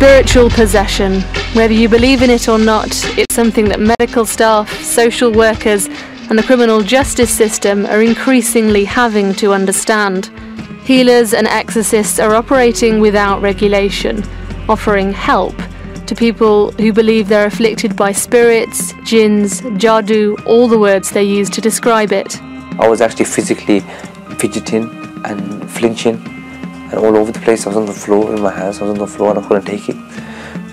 Spiritual possession. Whether you believe in it or not, it's something that medical staff, social workers, and the criminal justice system are increasingly having to understand. Healers and exorcists are operating without regulation, offering help to people who believe they're afflicted by spirits, jinns, jadoo, all the words they use to describe it. I was actually physically fidgeting and flinching and all over the place. I was on the floor in my house, I was on the floor and I couldn't take it.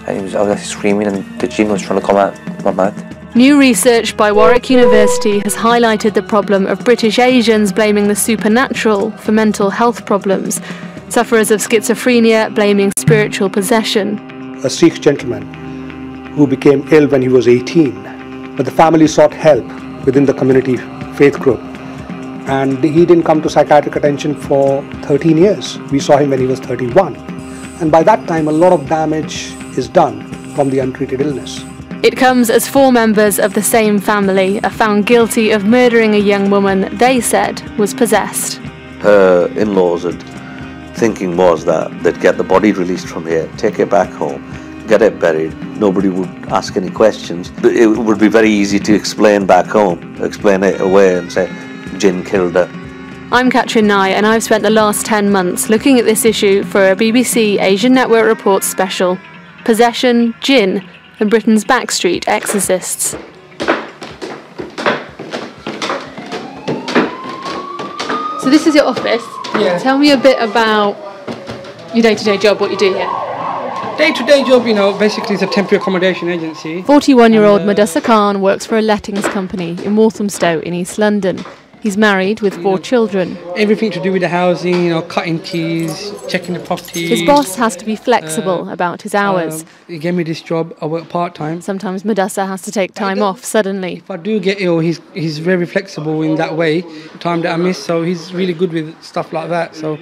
And I was actually screaming and the jinn was trying to come out my mouth. New research by Warwick University has highlighted the problem of British Asians blaming the supernatural for mental health problems, sufferers of schizophrenia blaming spiritual possession. A Sikh gentleman who became ill when he was 18, but the family sought help within the community faith group, and he didn't come to psychiatric attention for 13 years. We saw him when he was 31, and by that time a lot of damage is done from the untreated illness. It comes as 4 members of the same family are found guilty of murdering a young woman they said was possessed. Her in-laws thinking was that they'd get the body released from here, take it back home, get it buried, nobody would ask any questions. It would be very easy to explain back home, explain it away and say, Jinn killed her. I'm Catrin Nye and I've spent the last 10 months looking at this issue for a BBC Asian Network Reports special, Possession, Jinn, and Britain's Backstreet Exorcists. So this is your office. Yeah. Tell me a bit about your day-to-day job, what you do here. Day-to-day job, basically it's a temporary accommodation agency. 41-year-old Mudassar Khan works for a lettings company in Walthamstow in East London. He's married with 4 children. Everything to do with the housing, cutting keys, checking the property. His boss has to be flexible about his hours. He gave me this job, I work part-time. Sometimes Mudassar has to take time off suddenly. If I do get ill, he's very flexible in that way, time that I miss, so he's really good with stuff like that. So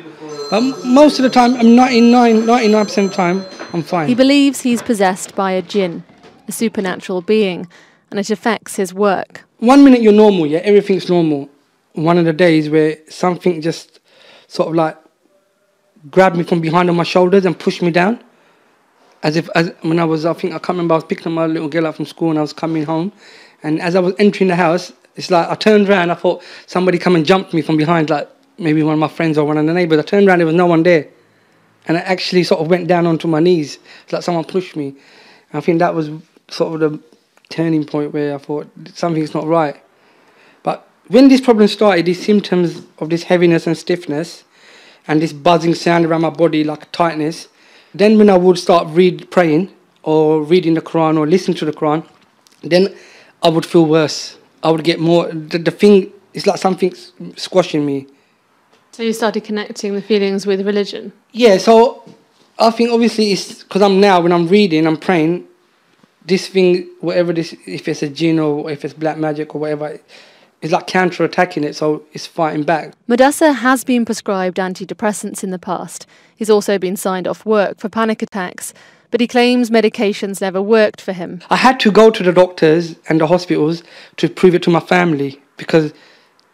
most of the time, 99% of the time, I'm fine. He believes he's possessed by a jinn, a supernatural being, and it affects his work. 1 minute you're normal, yeah, everything's normal. One of the days where something just sort of like grabbed me from behind on my shoulders and pushed me down. When I can't remember, I was picking up my little girl up from school and I was coming home. And as I was entering the house, it's like I turned around, I thought somebody come and jumped me from behind, like maybe one of my friends or one of the neighbours. I turned around, there was no one there. And I actually sort of went down onto my knees. It's like someone pushed me. And I think that was sort of the turning point where I thought something's not right. But when this problem started, these symptoms of this heaviness and stiffness and this buzzing sound around my body like tightness, then when I would start praying or reading the Quran or listening to the Quran, then I would feel worse. I would get more, the thing, it's like something's squashing me. So you started connecting the feelings with religion? Yeah, so I think obviously it's because when I'm reading, I'm praying, this thing, whatever this, if it's a jinn or if it's black magic or whatever, it's like counter-attacking it, so it's fighting back. Mudassar has been prescribed antidepressants in the past. He's also been signed off work for panic attacks, but he claims medications never worked for him. I had to go to the doctors and the hospitals to prove it to my family, because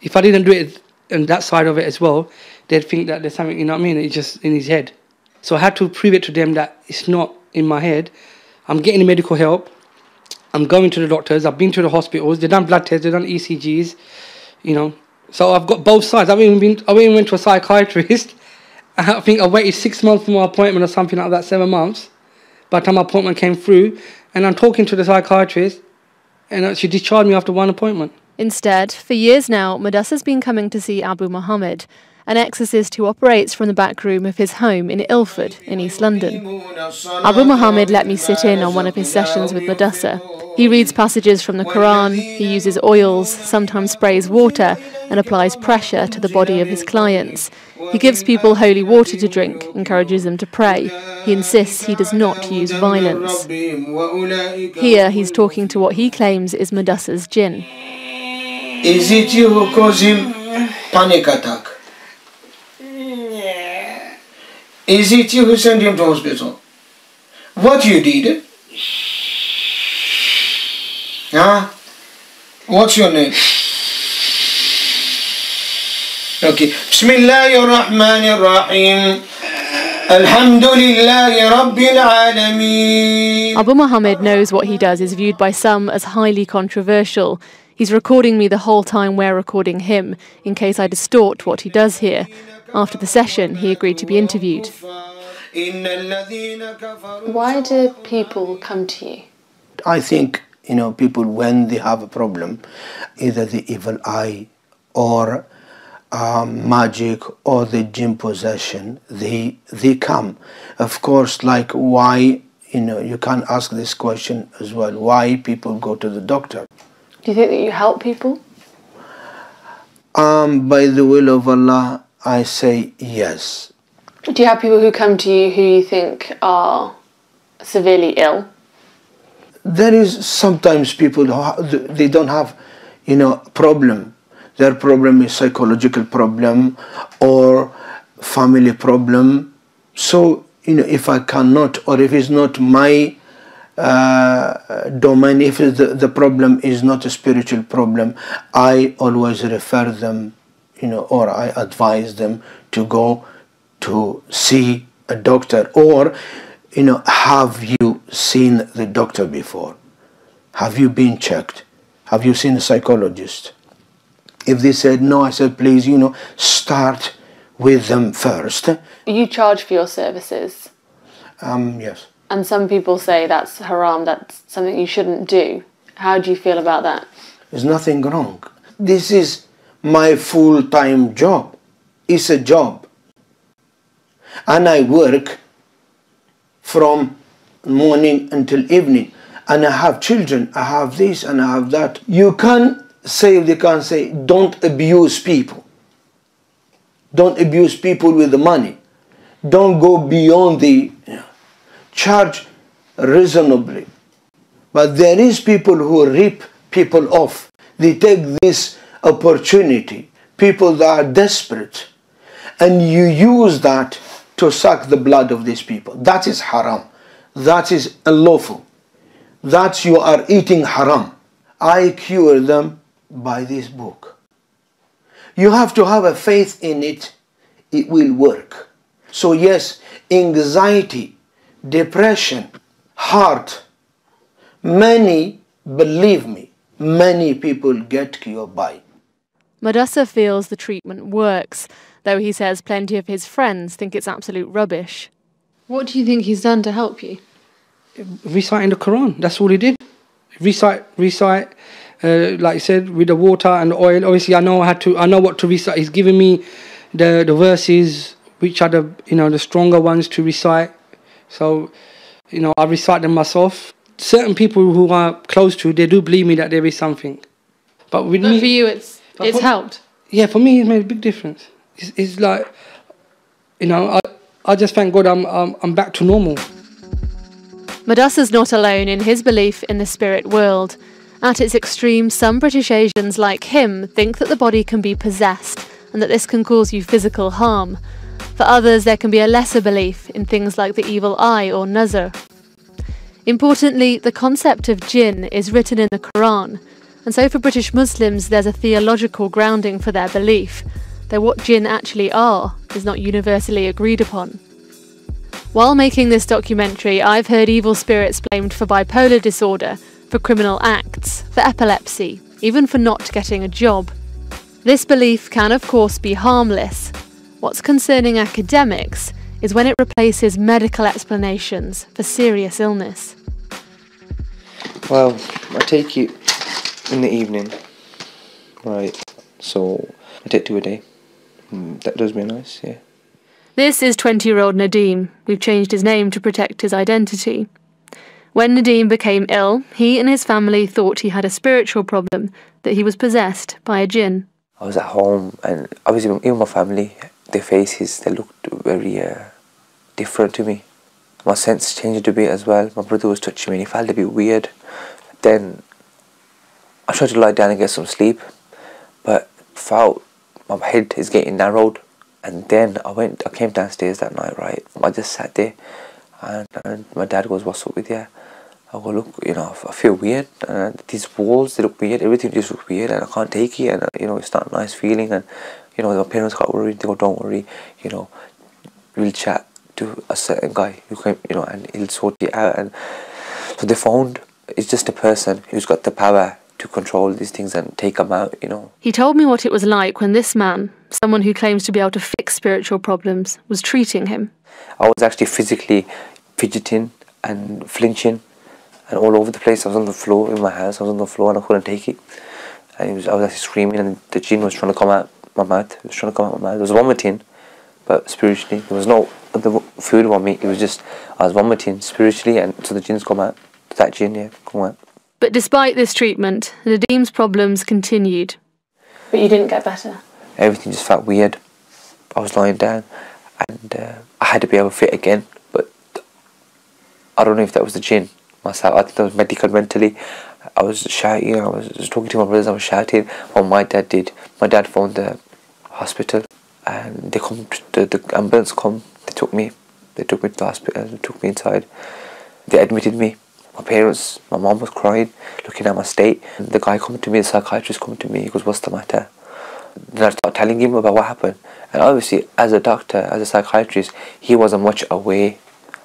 if I didn't do it on that side of it as well, they'd think that there's something, it's just in his head. So I had to prove it to them that it's not in my head. I'm getting medical help. I'm going to the doctors. I've been to the hospitals. They've done blood tests. They've done ECGs. So I've got both sides. I even went to a psychiatrist. I think I waited 6 months for my appointment or something like that, 7 months. By the time my appointment came through, and I'm talking to the psychiatrist, and she discharged me after 1 appointment. Instead, for years now, Mudassar's been coming to see Abu Muhammad, an exorcist who operates from the back room of his home in Ilford in East London. Abu Muhammad let me sit in on one of his sessions with Mudassar. He reads passages from the Quran, he uses oils, sometimes sprays water, and applies pressure to the body of his clients. He gives people holy water to drink, encourages them to pray. He insists he does not use violence. Here he's talking to what he claims is Mudassar's jinn. Is it you who caused him panic attack? Is it you who sent him to hospital? What you did? Huh? What's your name? Okay. Bismillahir Rahmanir Rahim. Alhamdulillahi Rabbil Alameen. Abu Muhammad knows what he does is viewed by some as highly controversial. He's recording me the whole time we're recording him, in case I distort what he does here. After the session, he agreed to be interviewed. Why do people come to you? I think, people, when they have a problem, either the evil eye or magic or the jinn possession, they come. Of course, like why, you can ask this question as well, why people go to the doctor. Do you think that you help people? By the will of Allah, I say yes. Do you have people who come to you who you think are severely ill? There is sometimes people they don't have, problem. Their problem is psychological problem or family problem. So, if I cannot, or if it's not my domain, if the problem is not a spiritual problem, I always refer them, or I advise them to go to see a doctor. Or, have you seen the doctor before? Have you been checked? Have you seen a psychologist? If they said no, I said, please, start with them first. You charge for your services? Yes. And some people say that's haram, that's something you shouldn't do. How do you feel about that? There's nothing wrong. This is my full-time job. It's a job. And I work from morning until evening. And I have children, I have this and I have that. They can't say, don't abuse people. Don't abuse people with the money. Don't go beyond the, charge reasonably. But there is people who rip people off. They take this opportunity, people that are desperate, and you use that to suck the blood of these people. That is haram. That is unlawful. That you are eating haram. I cure them by this book. You have to have a faith in it. It will work. So yes, anxiety, depression, heart, believe me, many people get cured by. Mudassir feels the treatment works, though he says plenty of his friends think it's absolute rubbish. What do you think he's done to help you? Reciting the Quran, that's all he did. Recite, like I said, with the water and the oil. Obviously, I know what to recite. He's given me the verses, which are the stronger ones to recite. So, I recite them myself. Certain people who are close to, they do believe me that there is something. But with me, for you, it's helped. Yeah, for me, it's made a big difference. It's like, I just thank God I'm back to normal. Mudassir's not alone in his belief in the spirit world. At its extreme, some British Asians like him think that the body can be possessed and that this can cause you physical harm. For others, there can be a lesser belief in things like the evil eye or nazar. Importantly, the concept of jinn is written in the Quran, and so for British Muslims there's a theological grounding for their belief, though what jinn actually are is not universally agreed upon. While making this documentary, I've heard evil spirits blamed for bipolar disorder, for criminal acts, for epilepsy, even for not getting a job. This belief can of course be harmless. What's concerning academics is when it replaces medical explanations for serious illness. Well, I take it in the evening, right, so I take 2 a day. That does me nice, yeah. This is 20-year-old Nadeem. We've changed his name to protect his identity. When Nadeem became ill, he and his family thought he had a spiritual problem, that he was possessed by a jinn. I was at home, and obviously even my family, their faces, they looked very different to me. My sense changed a bit as well. My brother was touching me and he felt a bit weird. Then I tried to lie down and get some sleep, but felt my head is getting narrowed. And then I came downstairs that night, right? I just sat there, and my dad goes, "What's up with you?" I go, "Look, I feel weird. These walls, they look weird. Everything just looks weird, and I can't take it. And it's not a nice feeling." And my parents got worried. They go, "Don't worry. We'll chat to a certain guy who can, and he'll sort it out. And so they found it's just a person who's got the power to control these things and take them out, He told me what it was like when this man, someone who claims to be able to fix spiritual problems, was treating him. I was actually physically fidgeting and flinching and all over the place. I was on the floor in my house. I was on the floor and I couldn't take it. And I was actually screaming, and the Jinn was trying to come out my mouth. It was trying to come out my mouth. There was vomiting, but spiritually. There was no other food on me. It was just, I was vomiting spiritually, and so the Jinns come out. That Jinn, come out. But despite this treatment, Nadeem's problems continued. But you didn't get better? Everything just felt weird. I was lying down, and I had to be able to fit again, but I don't know if that was the Jinn myself. I think that was medical, mentally. I was shouting, I was talking to my brothers, I was shouting. What my dad did, my dad phoned the hospital, and the ambulance come, they took me to the hospital, they took me inside, they admitted me. My parents, my mom was crying, looking at my state. And the guy come to me, the psychiatrist come to me, he goes, what's the matter? Then I started telling him about what happened. And obviously, as a doctor, as a psychiatrist, he wasn't much aware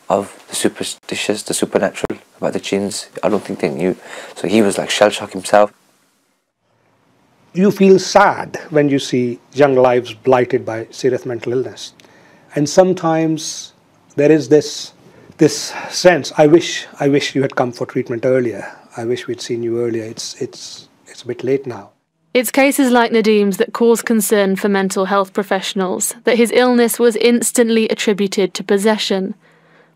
of the superstitious, the supernatural, about the Jinns. I don't think they knew. So he was like shell-shocked himself. You feel sad when you see young lives blighted by serious mental illness. And sometimes there is this sense, I wish you had come for treatment earlier. I wish we'd seen you earlier. It's a bit late now. It's cases like Nadeem's that cause concern for mental health professionals, that his illness was instantly attributed to possession.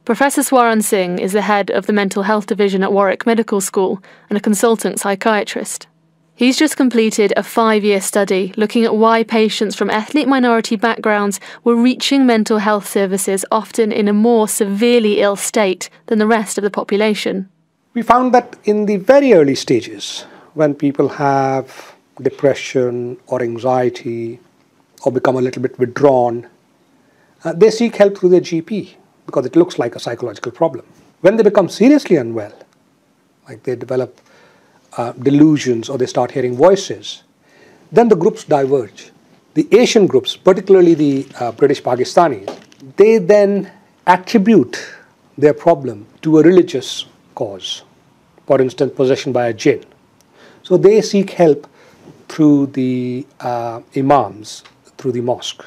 Professor Swaran Singh is the head of the Mental Health Division at Warwick Medical School and a consultant psychiatrist. He's just completed a 5-year study looking at why patients from ethnic minority backgrounds were reaching mental health services often in a more severely ill state than the rest of the population. We found that in the very early stages, when people have depression or anxiety or become a little bit withdrawn, they seek help through their GP because it looks like a psychological problem. When they become seriously unwell, like they develop delusions or they start hearing voices, then the groups diverge. The Asian groups, particularly the British Pakistanis, they then attribute their problem to a religious cause, for instance, possession by a Jinn. So they seek help through the imams, through the mosque.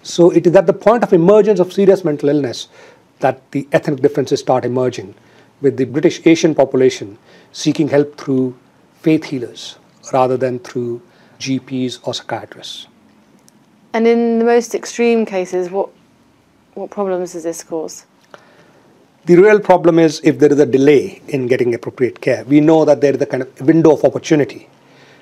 So it is at the point of emergence of serious mental illness that the ethnic differences start emerging, with the British Asian population seeking help through faith healers rather than through GPs or psychiatrists. And in the most extreme cases, what problems does this cause? The real problem is if there is a delay in getting appropriate care. We know that there is a kind of window of opportunity.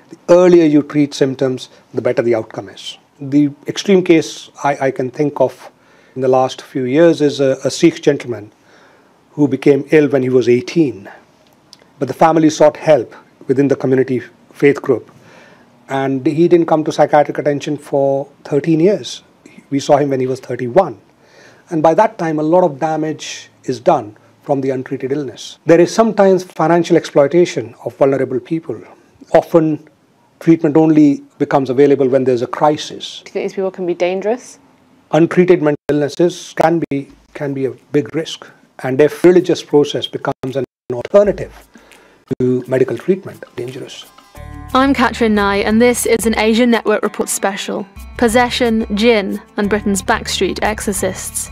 The earlier you treat symptoms, the better the outcome is. The extreme case I can think of in the last few years is a Sikh gentleman who became ill when he was 18. But the family sought help within the community faith group. And he didn't come to psychiatric attention for 13 years. We saw him when he was 31. And by that time, a lot of damage is done from the untreated illness. There is sometimes financial exploitation of vulnerable people. Often, treatment only becomes available when there's a crisis. Do you think these people can be dangerous? Untreated mental illnesses can be a big risk. And if religious process becomes an alternative to medical treatment, dangerous. I'm Catrin Nye, and this is an Asian Network Report special, Possession, Jinn, and Britain's Backstreet Exorcists.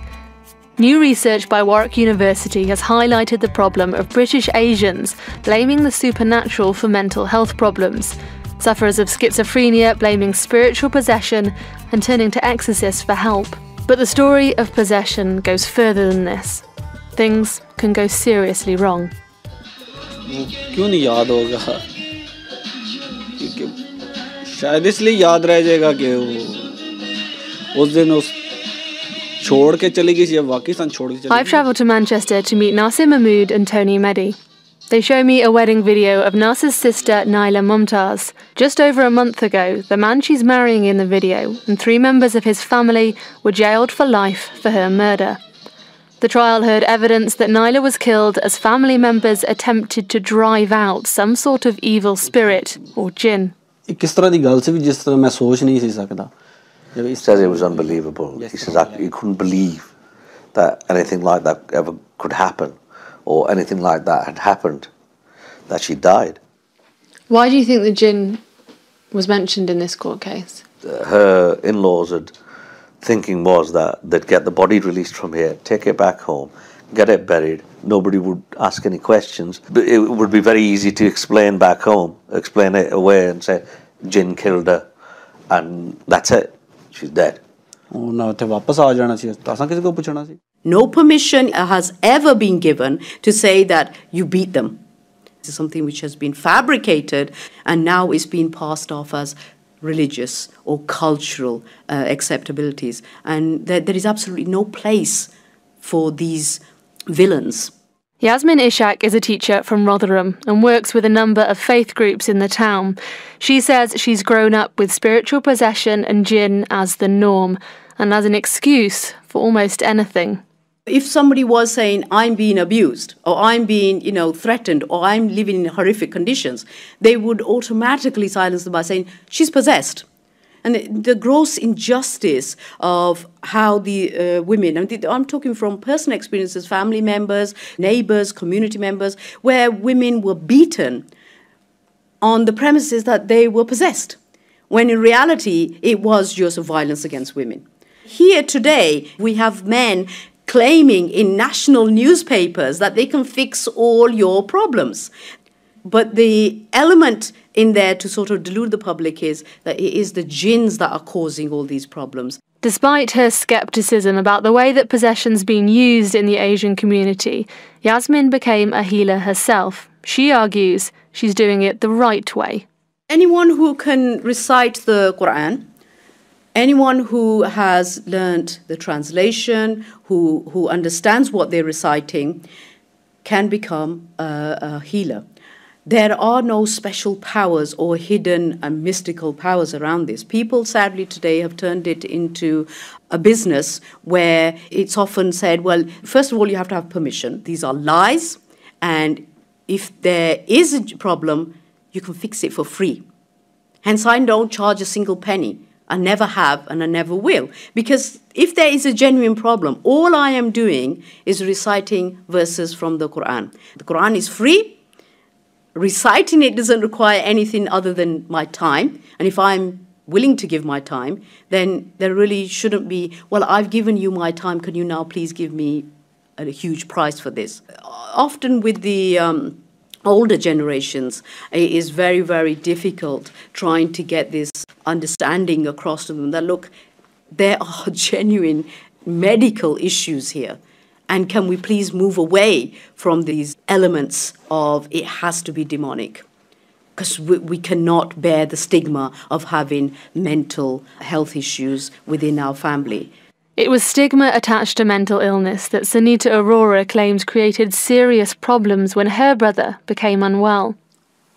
New research by Warwick University has highlighted the problem of British Asians blaming the supernatural for mental health problems, sufferers of schizophrenia blaming spiritual possession and turning to exorcists for help. But the story of possession goes further than this. Things can go seriously wrong. क्यों नहीं याद होगा? शायद इसलिए याद रह जाएगा कि उस दिन उस छोड़ के चली गई या पाकिस्तान छोड़ के चली गई. I've travelled to Manchester to meet Nasir Mahmood and Tony Mehdi. They show me a wedding video of Nasir's sister Naila Mumtaz. Just over a month ago, the man she's marrying in the video and 3 members of his family were jailed for life for her murder. The trial heard evidence that Naila was killed as family members attempted to drive out some sort of evil spirit or jinn. He says it was unbelievable. He says he couldn't believe that anything like that ever could happen, or anything like that had happened, that she died. Why do you think the jinn was mentioned in this court case? Her in-laws had thinking was that they'd get the body released from here, take it back home, get it buried, nobody would ask any questions. It would be very easy to explain back home, explain it away and say, Jinn killed her, and that's it, she's dead. ਉਹਨਾਂ ਉੱਥੇ ਵਾਪਸ ਆ ਜਾਣਾ ਸੀ ਤਾਂ ਅਸਾਂ ਕਿਸੇ ਕੋਲ ਪੁੱਛਣਾ ਸੀ. No permission has ever been given to say that you beat them. This is something which has been fabricated and now is being passed off as religious or cultural acceptabilities. And there is absolutely no place for these villains. Yasmin Ishak is a teacher from Rotherham and works with a number of faith groups in the town. She says she's grown up with spiritual possession and jinn as the norm and as an excuse for almost anything. If somebody was saying, I'm being abused, or I'm being, threatened, or I'm living in horrific conditions, they would automatically silence them by saying, she's possessed. And the gross injustice of how the women, I'm talking from personal experiences, family members, neighbours, community members, where women were beaten on the premises that they were possessed, when in reality it was just violence against women. Here today, we have men claiming in national newspapers that they can fix all your problems. But the element in there to sort of delude the public is that it is the jinns that are causing all these problems. Despite her scepticism about the way that possession's been used in the Asian community, Yasmin became a healer herself. She argues she's doing it the right way. Anyone who can recite the Quran, anyone who has learnt the translation, who understands what they're reciting, can become a healer. There are no special powers or hidden and mystical powers around this. People, sadly, today have turned it into a business where it's often said, well, first of all, you have to have permission. These are lies. And if there is a problem, you can fix it for free. Hence, I don't charge a single penny. I never have and I never will. Because if there is a genuine problem, all I am doing is reciting verses from the Quran. The Quran is free. Reciting it doesn't require anything other than my time. And if I'm willing to give my time, then there really shouldn't be, well, I've given you my time, can you now please give me a huge price for this? Often with the older generations, it is very, very difficult trying to get this understanding across to them that, look, there are genuine medical issues here. And can we please move away from these elements of it has to be demonic? Because we cannot bear the stigma of having mental health issues within our family. It was stigma attached to mental illness that Sunita Arora claims created serious problems when her brother became unwell.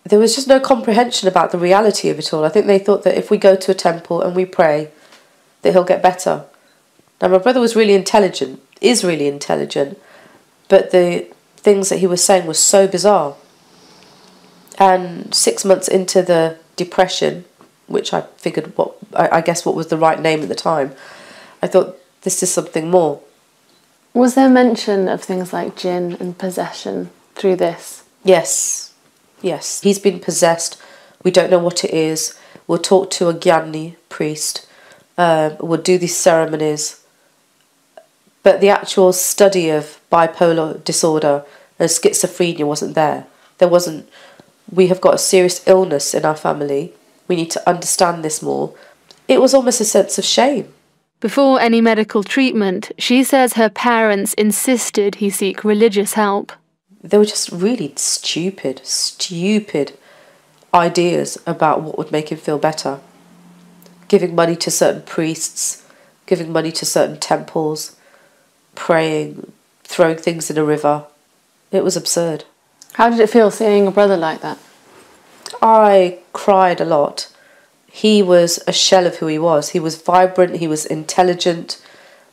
There was just no comprehension about the reality of it all. I think they thought that if we go to a temple and we pray, that he'll get better. Now, my brother was really intelligent, is really intelligent, but the things that he was saying were so bizarre. And 6 months into the depression, which I figured I guess what was the right name at the time, I thought, this is something more. Was there mention of things like jinn and possession through this? Yes, yes. He's been possessed. We don't know what it is. We'll talk to a Gyani priest. We'll do these ceremonies. But the actual study of bipolar disorder and schizophrenia wasn't there. We have got a serious illness in our family. We need to understand this more. It was almost a sense of shame. Before any medical treatment, she says her parents insisted he seek religious help. They were just really stupid ideas about what would make him feel better. Giving money to certain priests, giving money to certain temples, praying, throwing things in a river. It was absurd. How did it feel seeing a brother like that? I cried a lot. He was a shell of who he was. He was vibrant, he was intelligent,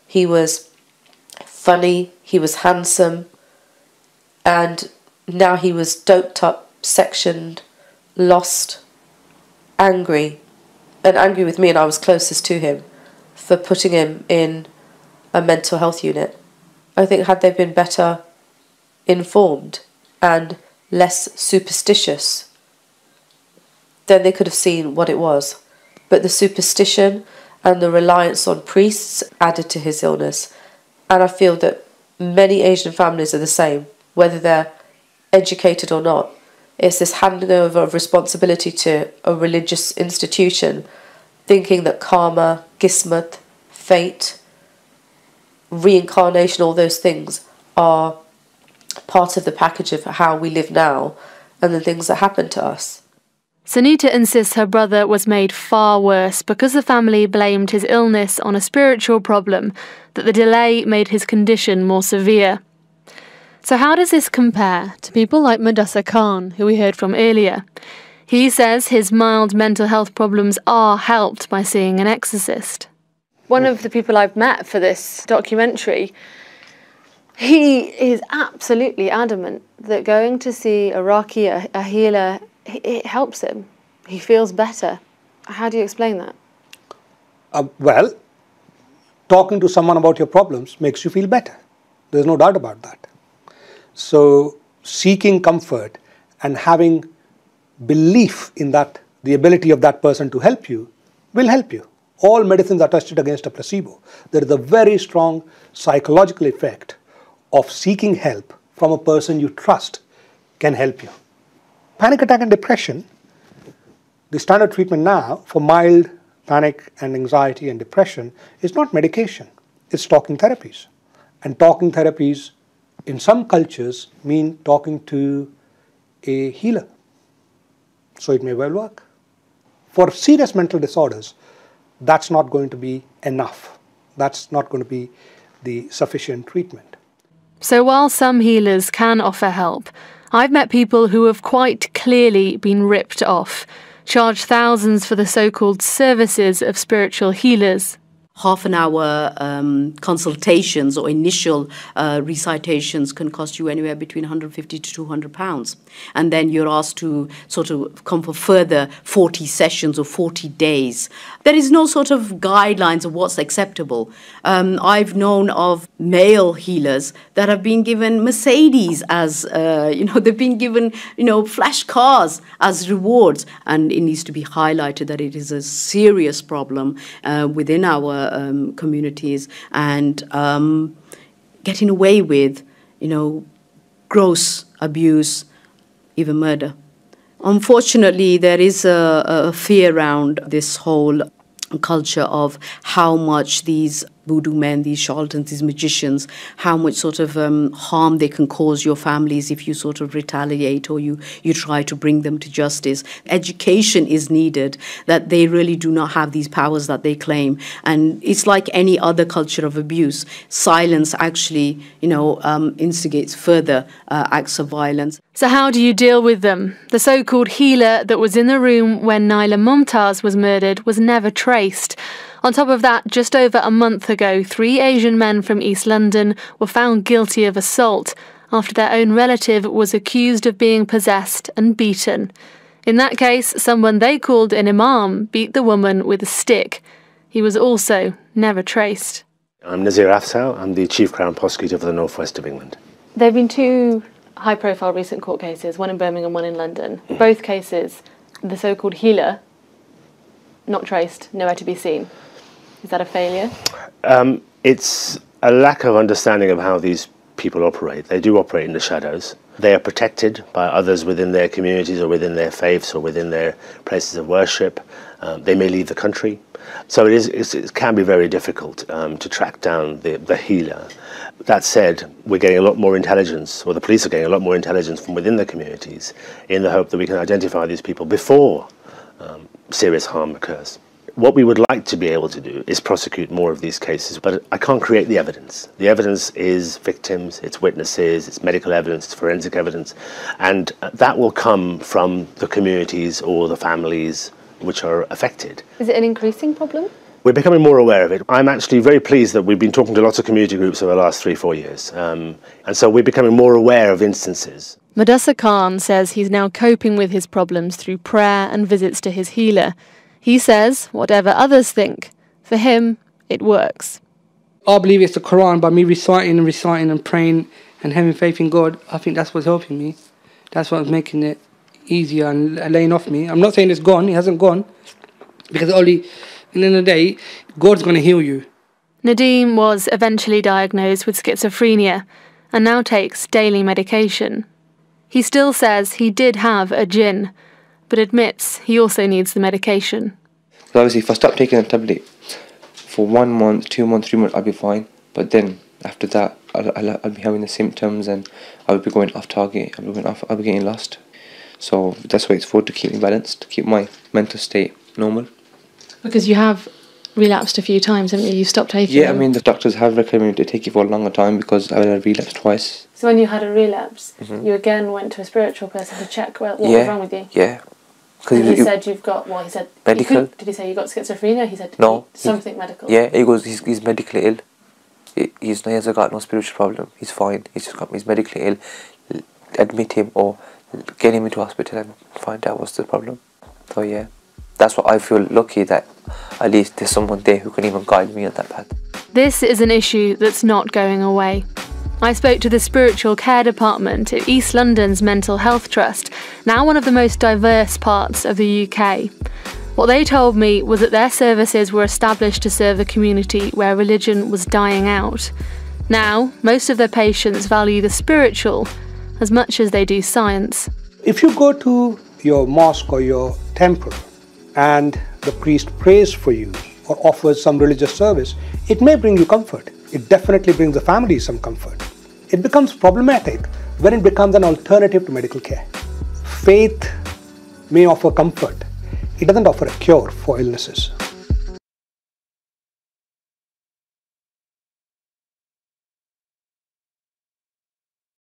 he was funny, he was handsome, and now he was doped up, sectioned, lost, angry, and angry with me, and I was closest to him for putting him in a mental health unit. I think had they been better informed and less superstitious, then they could have seen what it was. But the superstition and the reliance on priests added to his illness. And I feel that many Asian families are the same, whether they're educated or not. It's this handing over of responsibility to a religious institution, thinking that karma, kismet, fate, reincarnation, all those things are part of the package of how we live now and the things that happen to us. Sunita insists her brother was made far worse because the family blamed his illness on a spiritual problem, that the delay made his condition more severe. So how does this compare to people like Mudassar Khan, who we heard from earlier? He says his mild mental health problems are helped by seeing an exorcist. One of the people I've met for this documentary, he is absolutely adamant that going to see a Raqi, a healer, it helps him. He feels better. How do you explain that? Well, talking to someone about your problems makes you feel better. There's no doubt about that. So seeking comfort and having belief in that, the ability of that person to help you, will help you. All medicines are tested against a placebo. There is a very strong psychological effect of seeking help from a person you trust can help you. Panic attack and depression, the standard treatment now for mild panic and anxiety and depression is not medication, it's talking therapies. And talking therapies in some cultures mean talking to a healer. So it may well work. For serious mental disorders, that's not going to be enough. That's not going to be the sufficient treatment. So while some healers can offer help, I've met people who have quite clearly been ripped off, charged thousands for the so-called services of spiritual healers. Half an hour consultations or initial recitations can cost you anywhere between 150 to 200 pounds. And then you're asked to sort of come for further 40 sessions or 40 days. There is no sort of guidelines of what's acceptable. I've known of male healers that have been given Mercedes as, they've been given, flash cars as rewards. And it needs to be highlighted that it is a serious problem within our communities, and getting away with, gross abuse, even murder. Unfortunately, there is a fear around this whole culture of how much these voodoo men, these charlatans, these magicians, how much sort of harm they can cause your families if you sort of retaliate or you try to bring them to justice. Education is needed, that they really do not have these powers that they claim. And it's like any other culture of abuse. Silence actually, instigates further acts of violence. So how do you deal with them? The so-called healer that was in the room when Naila Mumtaz was murdered was never traced. On top of that, just over a month ago, 3 Asian men from East London were found guilty of assault after their own relative was accused of being possessed and beaten. In that case, someone they called an imam beat the woman with a stick. He was also never traced. I'm Nazir Afsal. I'm the Chief Crown Prosecutor for the North West of England. There have been 2 high-profile recent court cases, one in Birmingham, one in London. Both cases, the so-called healer, not traced, nowhere to be seen. Is that a failure? It's a lack of understanding of how these people operate. They do operate in the shadows. They are protected by others within their communities or within their faiths or within their places of worship. They may leave the country. So it can be very difficult to track down the healer. That said, we're getting a lot more intelligence, or the police are getting a lot more intelligence from within the communities in the hope that we can identify these people before serious harm occurs. What we would like to be able to do is prosecute more of these cases, but I can't create the evidence. The evidence is victims, it's witnesses, it's medical evidence, it's forensic evidence, and that will come from the communities or the families which are affected. Is it an increasing problem? We're becoming more aware of it. I'm actually very pleased that we've been talking to lots of community groups over the last 3-4 years, and so we're becoming more aware of instances. Mudassar Khan says he's now coping with his problems through prayer and visits to his healer. He says, whatever others think, for him, it works. I believe it's the Quran, by me reciting and praying and having faith in God, I think that's what's helping me. That's what's making it easier and laying off me. I'm not saying it's gone, it hasn't gone, because only, at the end of the day, God's going to heal you. Nadeem was eventually diagnosed with schizophrenia and now takes daily medication. He still says he did have a Jinn, but admits he also needs the medication. So obviously, if I stop taking a tablet for 1 month, 2 months, 3 months, I'll be fine. But then after that, I'll be having the symptoms and I'll be going off target. I'll be getting lost. So that's why it's for, to keep me balanced, to keep my mental state normal. Because you have relapsed a few times, haven't you? You've stopped taking Yeah, them. I mean, the doctors have recommended to take it for a longer time because I had relapsed twice. So when you had a relapse, you again went to a spiritual person to check what was wrong with you? Yeah. And he said you've got, well, he said... Medical. Did he say you got schizophrenia? He said no, something medical. Yeah, he goes, he's medically ill. He hasn't got no spiritual problem. He's fine. He's medically ill. Admit him or get him into hospital and find out what's the problem. So yeah, that's what I feel lucky that at least there's someone there who can even guide me on that path. This is an issue that's not going away. I spoke to the spiritual care department at East London's Mental Health Trust, now one of the most diverse parts of the UK. What they told me was that their services were established to serve a community where religion was dying out. Now, most of their patients value the spiritual as much as they do science. If you go to your mosque or your temple and the priest prays for you or offers some religious service, it may bring you comfort. It definitely brings the family some comfort. It becomes problematic when it becomes an alternative to medical care. Faith may offer comfort. It doesn't offer a cure for illnesses.